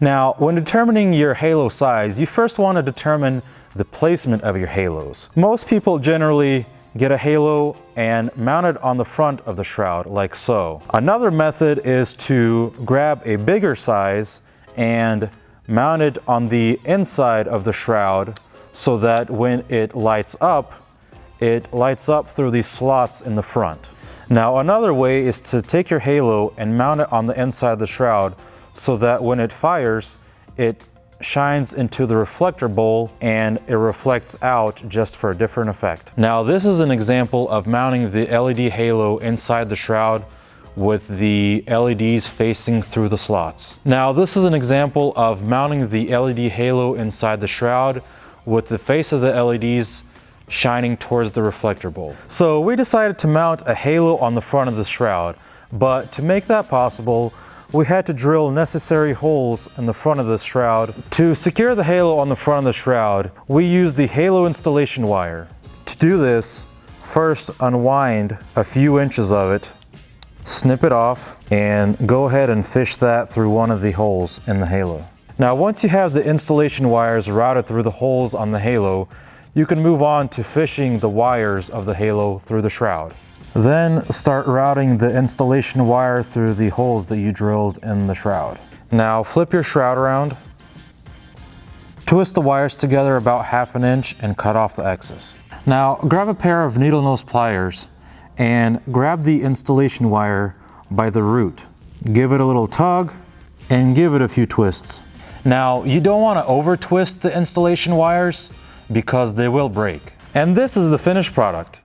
Now, when determining your halo size, you first want to determine the placement of your halos. Most people generally get a halo and mount it on the front of the shroud, like so. Another method is to grab a bigger size and mount it on the inside of the shroud so that when it lights up through these slots in the front. Now, another way is to take your halo and mount it on the inside of the shroud so that when it fires, it shines into the reflector bowl and it reflects out just for a different effect. Now, this is an example of mounting the LED halo inside the shroud with the LEDs facing through the slots. Now, this is an example of mounting the LED halo inside the shroud with the face of the LEDs shining towards the reflector bowl. So we decided to mount a halo on the front of the shroud, but to make that possible, we had to drill necessary holes in the front of the shroud. To secure the halo on the front of the shroud, we used the halo installation wire. To do this, first unwind a few inches of it, snip it off, and go ahead and fish that through one of the holes in the halo. Now, once you have the installation wires routed through the holes on the halo, you can move on to fishing the wires of the halo through the shroud. Then start routing the installation wire through the holes that you drilled in the shroud. Now flip your shroud around, twist the wires together about 1/2 inch and cut off the excess. Now grab a pair of needle nose pliers and grab the installation wire by the root. Give it a little tug and give it a few twists. Now you don't want to over twist the installation wires because they will break. And this is the finished product.